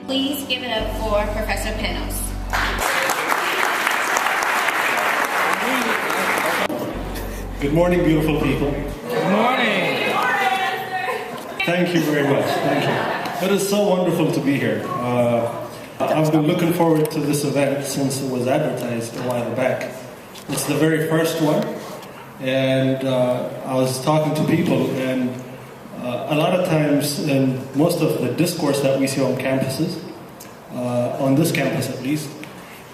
Please give it up for Professor Panos. Good morning, beautiful people. Good morning. Thank you very much. Thank you. It is so wonderful to be here. I've been looking forward to this event since it was advertised a while back. It's the very first one, and I was talking to people, and a lot of times in most of the discourse that we see on campuses, on this campus at least,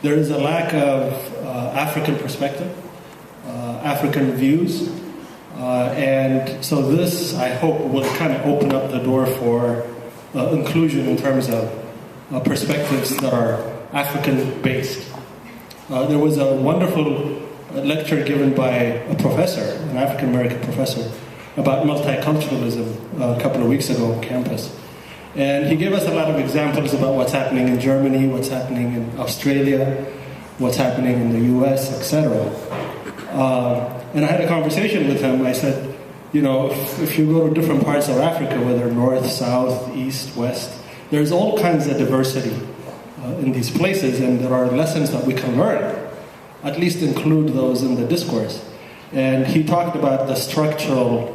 there is a lack of African perspective, African views, and so this, I hope, will kind of open up the door for inclusion in terms of perspectives that are African-based. There was a wonderful lecture given by a professor, an African-American professor, about multiculturalism a couple of weeks ago on campus. And he gave us a lot of examples about what's happening in Germany, what's happening in Australia, what's happening in the US, etc. And I had a conversation with him. I said, you know, if you go to different parts of Africa, whether north, south, east, west, there's all kinds of diversity in these places, and there are lessons that we can learn. At least include those in the discourse. And he talked about the structural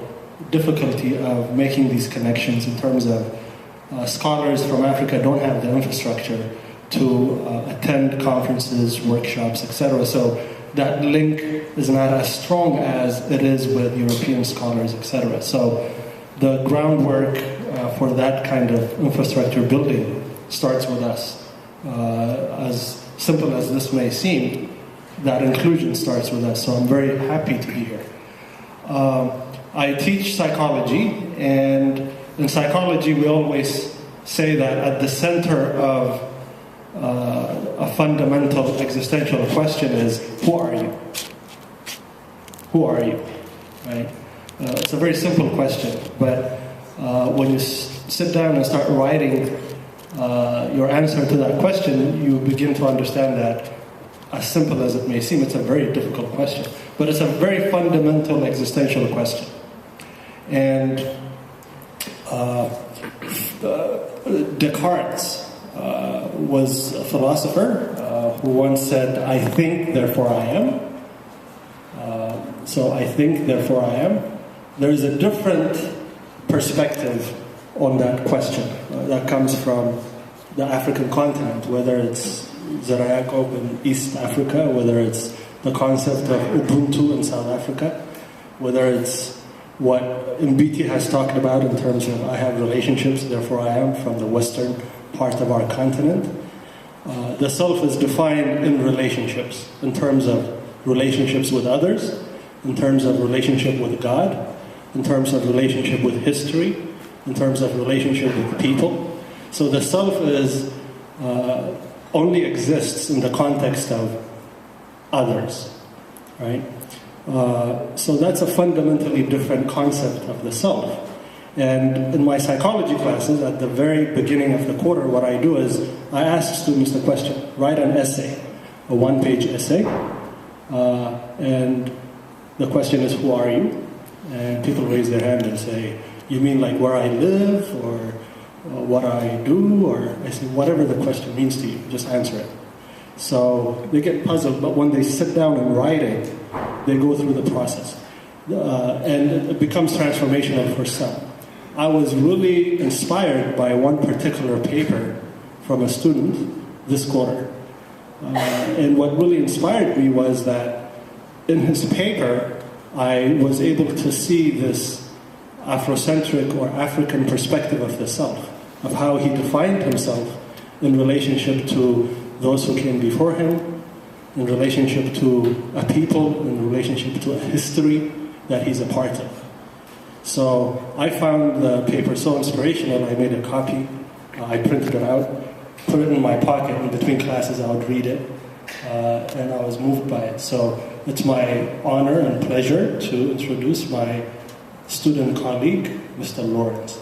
difficulty of making these connections in terms of scholars from Africa don't have the infrastructure to attend conferences, workshops, etc. So that link is not as strong as it is with European scholars, etc. So the groundwork for that kind of infrastructure building starts with us. As simple as this may seem, that inclusion starts with us. So I'm very happy to be here. I teach psychology, and in psychology we always say that at the center of a fundamental existential question is, who are you? Who are you? Right? It's a very simple question, but when you sit down and start writing your answer to that question, you begin to understand that, as simple as it may seem, it's a very difficult question, but it's a very fundamental existential question. And Descartes was a philosopher who once said, "I think, therefore I am." So I think, therefore I am. There's a different perspective on that question that comes from the African continent, whether it's Zarayakob in East Africa, whether it's the concept of Ubuntu in South Africa, whether it's what Mbiti has talked about in terms of I have relationships, therefore I am, from the western part of our continent. The self is defined in relationships, in terms of relationships with others, in terms of relationship with God, in terms of relationship with history, in terms of relationship with people. So the self is only exists in the context of others, right? So that's a fundamentally different concept of the self. And in my psychology classes, at the very beginning of the quarter, what I do is I ask students the question, write an essay, a one-page essay, and the question is, who are you? And people raise their hand and say, you mean like where I live, or what I do, or I say, whatever the question means to you, just answer it. So they get puzzled, but when they sit down and write it, they go through the process. And it becomes transformational for some. I was really inspired by one particular paper from a student this quarter. And what really inspired me was that in his paper, I was able to see this Afrocentric or African perspective of the self, of how he defined himself in relationship to those who came before him, in relationship to a people, in relationship to a history that he's a part of. So I found the paper so inspirational, I made a copy, I printed it out, put it in my pocket. In between classes I would read it, and I was moved by it. So it's my honor and pleasure to introduce my student colleague, Mr. Lawrence.